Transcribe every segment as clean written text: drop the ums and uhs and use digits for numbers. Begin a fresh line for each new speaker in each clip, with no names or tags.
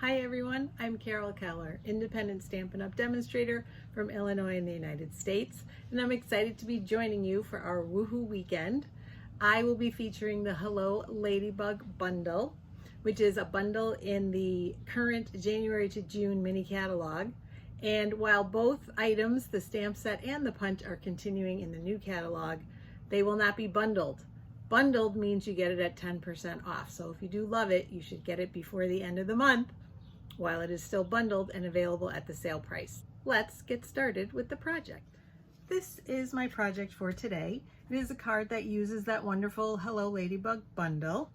Hi everyone, I'm Carol Keller, independent Stampin' Up! Demonstrator from Illinois in the United States, and I'm excited to be joining you for our Woohoo Weekend. I will be featuring the Hello Ladybug Bundle, which is a bundle in the current January to June mini catalog. And while both items, the stamp set and the punch, are continuing in the new catalog, they will not be bundled. Bundled means you get it at 10% off. So if you do love it, you should get it before the end of the month while it is still bundled and available at the sale price. Let's get started with the project. This is my project for today. It is a card that uses that wonderful Hello Ladybug bundle.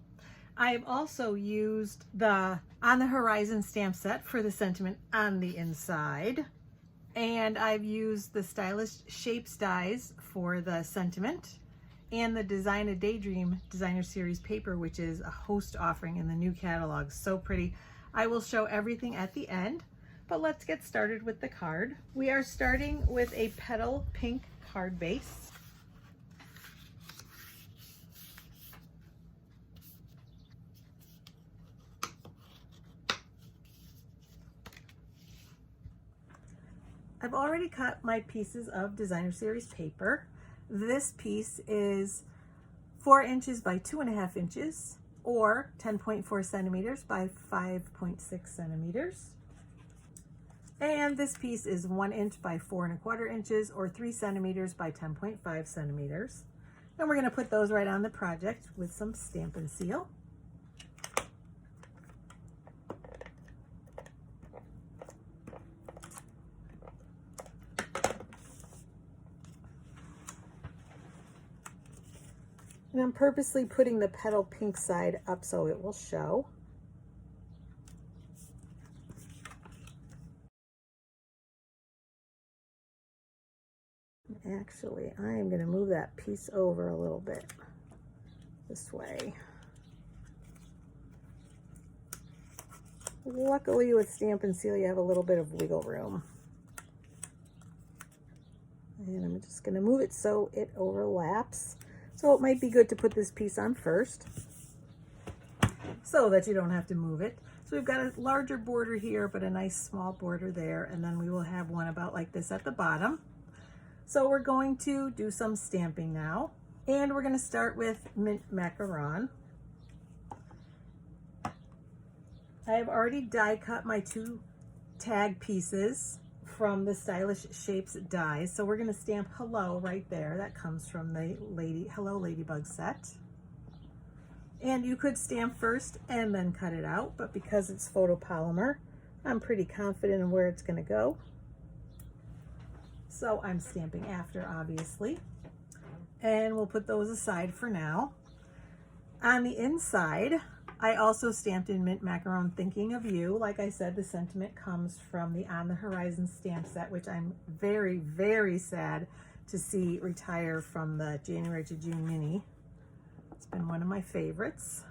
I have also used the On the Horizon stamp set for the sentiment on the inside. And I've used the Stylish Shapes dies for the sentiment and the Daydream Designer Series Paper, which is a host offering in the new catalog. So pretty. I will show everything at the end, but let's get started with the card. We are starting with a petal pink card base. I've already cut my pieces of Designer Series paper. This piece is 4 inches by 2.5 inches. Or 10.4 centimeters by 5.6 centimeters. And this piece is 1 inch by 4.25 inches or 3 centimeters by 10.5 centimeters. And we're going to put those right on the project with some Stampin' Seal. And I'm purposely putting the petal pink side up so it will show. Actually, I am going to move that piece over a little bit this way. Luckily with Stampin' Seal you have a little bit of wiggle room. And I'm just going to move it so it overlaps. So it might be good to put this piece on first so that you don't have to move it. So we've got a larger border here, but a nice small border there. And then we will have one about like this at the bottom. So we're going to do some stamping now. And we're going to start with mint macaron. I have already die cut my 2 tag pieces from the Stylish Shapes dies. So we're going to stamp hello right there. That comes from the Hello Ladybug set. And you could stamp first and then cut it out, but because it's photopolymer, I'm pretty confident in where it's going to go. So I'm stamping after, obviously. And we'll put those aside for now. On the inside, I also stamped in mint macaron thinking of you. Like I said, the sentiment comes from the On the Horizon stamp set, which I'm very, very sad to see retire from the January to June mini. It's been one of my favorites.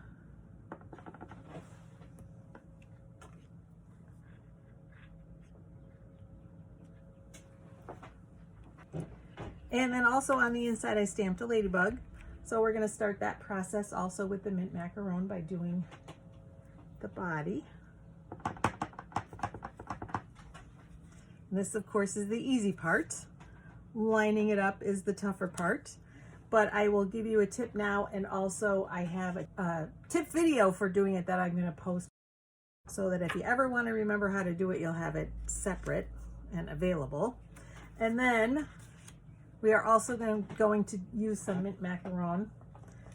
And then also on the inside, I stamped a ladybug. So we're going to start that process also with the mint macaron by doing the body. And this, of course, is the easy part. Lining it up is the tougher part. But I will give you a tip now, and also I have a tip video for doing it that I'm going to post so that if you ever want to remember how to do it, you'll have it separate and available. And then we are also going to use some mint macaron.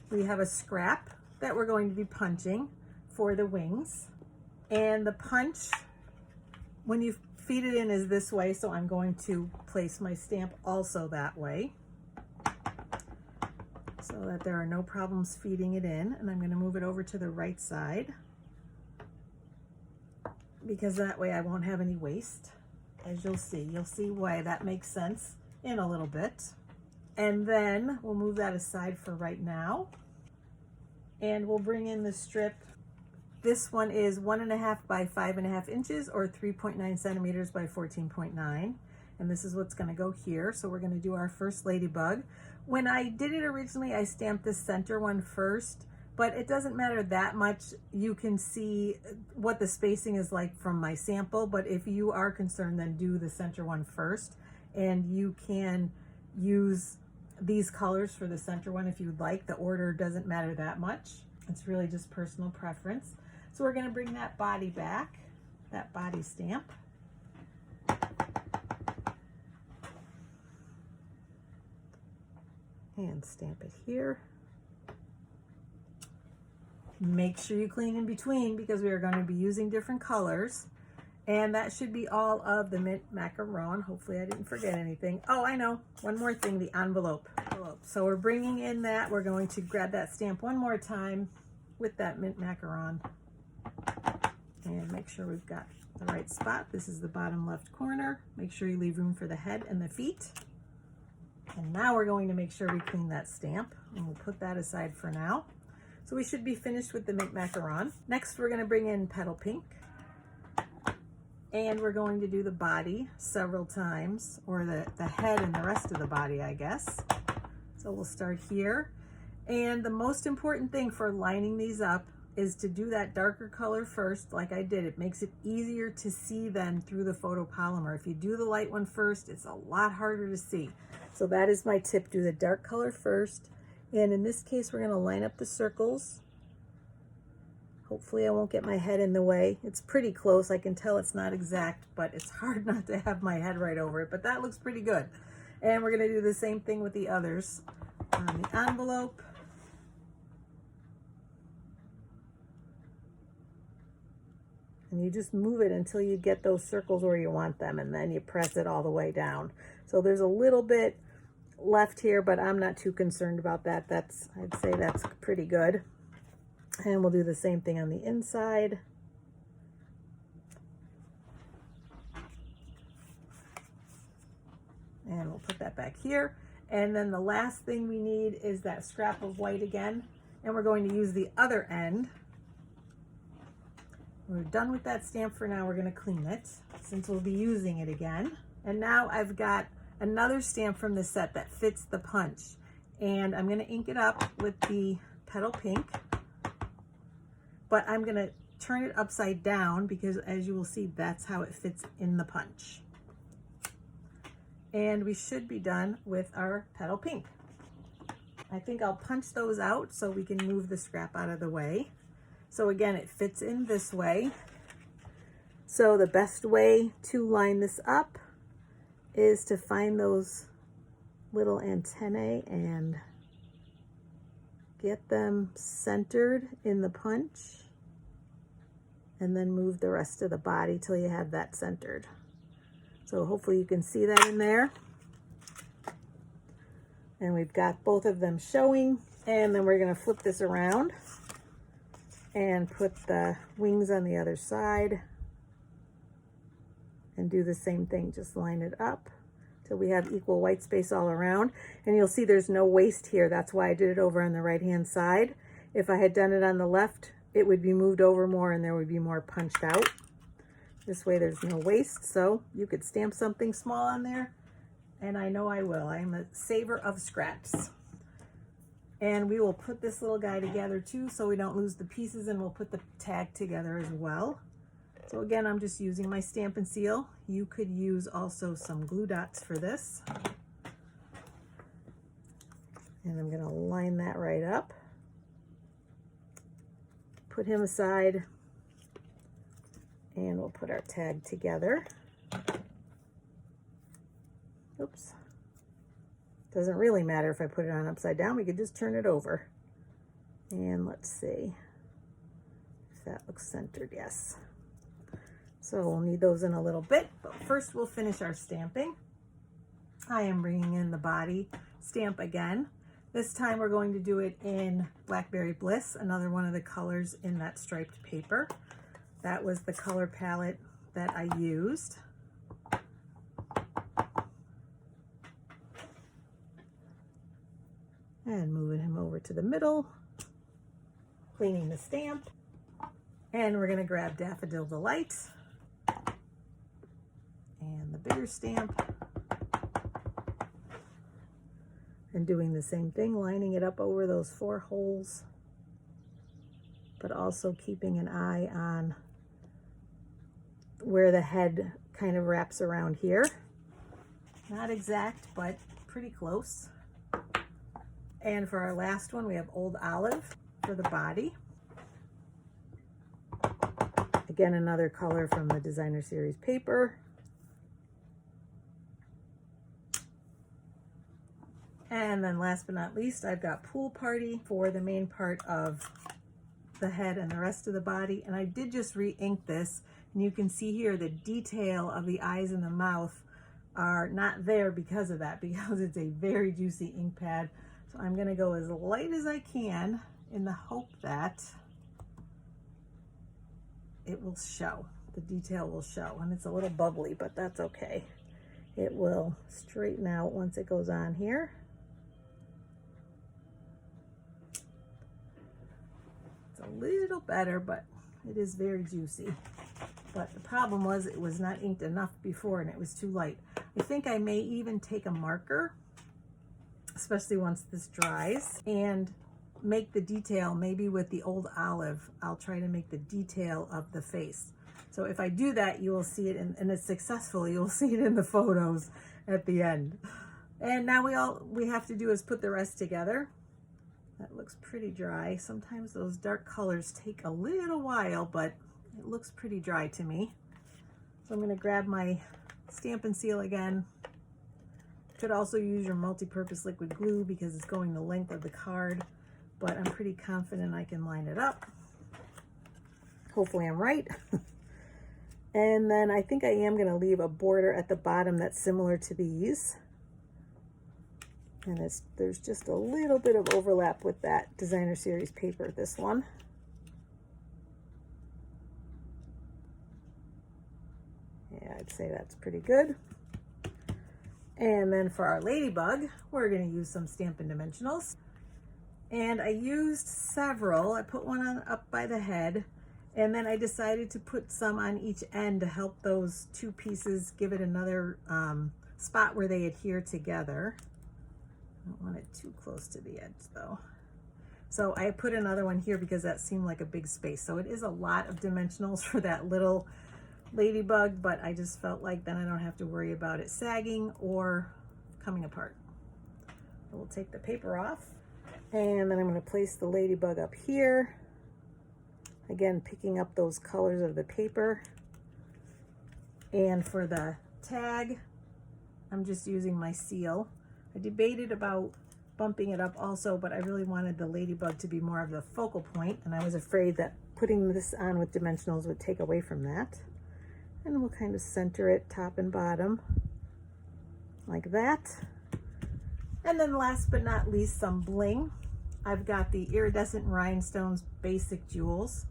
We have a scrap that we're going to be punching for the wings. And the punch, when you feed it in, is this way. So I'm going to place my stamp also that way so that there are no problems feeding it in. And I'm going to move it over to the right side because that way I won't have any waste. As you'll see why that makes sense in a little bit. And then we'll move that aside for right now. And we'll bring in the strip. This one is 1.5 by 5.5 inches or 3.9 centimeters by 14.9. And this is what's going to go here. So we're going to do our first ladybug. When I did it originally, I stamped the center one first, but it doesn't matter that much. You can see what the spacing is like from my sample, but if you are concerned, then do the center one first, and you can use these colors for the center one if you'd like. The order doesn't matter that much. It's really just personal preference. So we're going to bring that body back, that body stamp. And stamp it here. Make sure you clean in between because we are going to be using different colors. And that should be all of the mint macaron. Hopefully I didn't forget anything. Oh, I know. One more thing, the envelope. So we're bringing in that. We're going to grab that stamp one more time with that mint macaron. And make sure we've got the right spot. This is the bottom left corner. Make sure you leave room for the head and the feet. And now we're going to make sure we clean that stamp. And we'll put that aside for now. So we should be finished with the mint macaron. Next, we're going to bring in petal pink. And we're going to do the body several times, or the head and the rest of the body, I guess. So we'll start here. And the most important thing for lining these up is to do that darker color first, like I did. It makes it easier to see then through the photopolymer. If you do the light one first, it's a lot harder to see. So that is my tip, do the dark color first. And in this case, we're going to line up the circles. Hopefully I won't get my head in the way. It's pretty close. I can tell it's not exact, but it's hard not to have my head right over it. But that looks pretty good. And we're going to do the same thing with the others on the envelope. And you just move it until you get those circles where you want them, and then you press it all the way down. So there's a little bit left here, but I'm not too concerned about that. I'd say that's pretty good. And we'll do the same thing on the inside. And we'll put that back here. And then the last thing we need is that scrap of white again. And we're going to use the other end. We're done with that stamp for now. We're going to clean it since we'll be using it again. And now I've got another stamp from the set that fits the punch. And I'm going to ink it up with the petal pink. But I'm going to turn it upside down because, as you will see, that's how it fits in the punch. And we should be done with our petal pink. I think I'll punch those out so we can move the scrap out of the way. So again, it fits in this way. So the best way to line this up is to find those little antennae and get them centered in the punch, and then move the rest of the body till you have that centered. So hopefully you can see that in there. And we've got both of them showing, and then we're going to flip this around and put the wings on the other side and do the same thing. Just line it up till we have equal white space all around. And you'll see there's no waste here. That's why I did it over on the right hand side. If I had done it on the left, it would be moved over more and there would be more punched out. This way there's no waste. So you could stamp something small on there, and I know I will. I am a saver of scraps. And we will put this little guy together too so we don't lose the pieces, and we'll put the tag together as well. So again, I'm just using my Stampin' Seal. You could use also some glue dots for this. And I'm going to line that right up. Put him aside, and we'll put our tag together. Oops. Doesn't really matter if I put it on upside down. We could just turn it over. And let's see if that looks centered. Yes. So we'll need those in a little bit, but first we'll finish our stamping. I am bringing in the body stamp again. This time we're going to do it in Blackberry Bliss, another one of the colors in that striped paper. That was the color palette that I used. And moving him over to the middle, cleaning the stamp. And we're going to grab Daffodil Delight and the bigger stamp. And doing the same thing, lining it up over those 4 holes but also keeping an eye on where the head kind of wraps around here. Not exact, but pretty close. And for our last one, we have Old Olive for the body. Again, another color from the Designer Series paper. And then last but not least, I've got Pool Party for the main part of the head and the rest of the body. And I did just re-ink this, and you can see here the detail of the eyes and the mouth are not there because of that, because it's a very juicy ink pad. So I'm gonna go as light as I can in the hope that it will show, the detail will show. And it's a little bubbly, but that's okay. It will straighten out once it goes on here. It's a little better, but it is very juicy. But the problem was it was not inked enough before and it was too light. I think I may even take a marker, especially once this dries, and make the detail maybe with the Old Olive. I'll try to make the detail of the face. So if I do that, you will see it, and it's successful, you'll see it in the photos at the end. And now we have to do is put the rest together. That looks pretty dry. Sometimes those dark colors take a little while, but it looks pretty dry to me. So I'm going to grab my Stampin' Seal again. Could also use your multi-purpose liquid glue because it's going the length of the card, but I'm pretty confident I can line it up. Hopefully I'm right. And then I think I am going to leave a border at the bottom that's similar to these. And there's just a little bit of overlap with that Designer Series paper, this one. Yeah, I'd say that's pretty good. And then for our Ladybug, we're going to use some Stampin' Dimensionals. And I used several. I put one on up by the head, and then I decided to put some on each end to help those two pieces give it another spot where they adhere together. I don't want it too close to the edge though. So I put another one here because that seemed like a big space. So it is a lot of dimensionals for that little Ladybug, but I just felt like then I don't have to worry about it sagging or coming apart. So we'll take the paper off, and then I'm going to place the Ladybug up here. Again, picking up those colors of the paper. And for the tag, I'm just using my seal. I debated about bumping it up also, but I really wanted the Ladybug to be more of the focal point, and I was afraid that putting this on with dimensionals would take away from that. And we'll kind of center it top and bottom like that. And then last but not least, some bling. I've got the Iridescent Rhinestones Basic Jewels.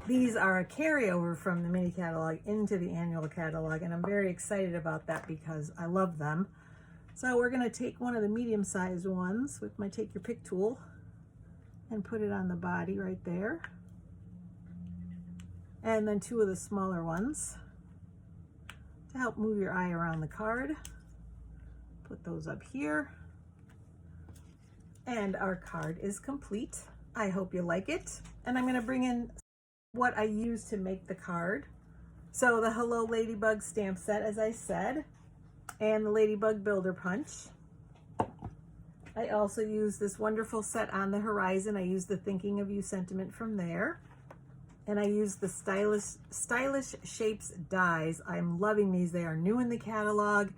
These are a carryover from the mini catalog into the annual catalog, and I'm very excited about that because I love them. So we're going to take one of the medium-sized ones with my Take Your Pick tool and put it on the body right there. And then two of the smaller ones to help move your eye around the card. Put those up here. And our card is complete. I hope you like it. And I'm going to bring in what I used to make the card. So the Hello Ladybug stamp set, as I said, and the Ladybug Builder punch. I also used this wonderful set On the Horizon. I used the Thinking of You sentiment from there. And I used the Stylish Shapes dies. I'm loving these. They are new in the catalog,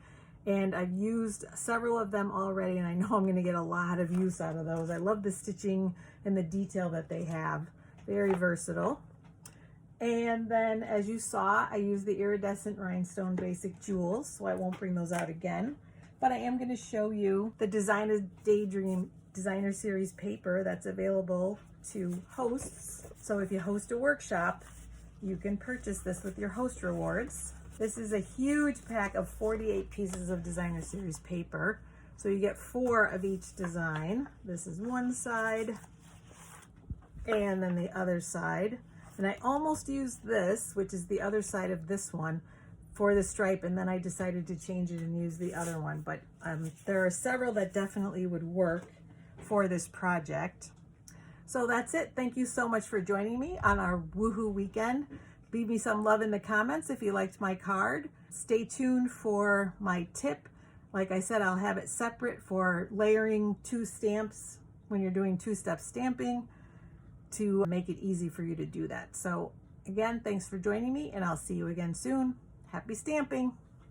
and I've used several of them already, and I know I'm going to get a lot of use out of those. I love the stitching and the detail that they have. Very versatile. And then, as you saw, I used the Iridescent Rhinestone Basic Jewels, so I won't bring those out again. But I am going to show you the Daydream Designer Series paper that's available to hosts. So if you host a workshop, you can purchase this with your host rewards. This is a huge pack of 48 pieces of Designer Series paper. So you get 4 of each design. This is one side, and then the other side. And I almost used this, which is the other side of this one, for the stripe, and then I decided to change it and use the other one. But there are several that definitely would work for this project. So that's it. Thank you so much for joining me on our Woohoo weekend. Leave me some love in the comments if you liked my card. Stay tuned for my tip. Like I said, I'll have it separate for layering 2 stamps when you're doing 2-step stamping to make it easy for you to do that. So again, thanks for joining me, and I'll see you again soon. Happy stamping!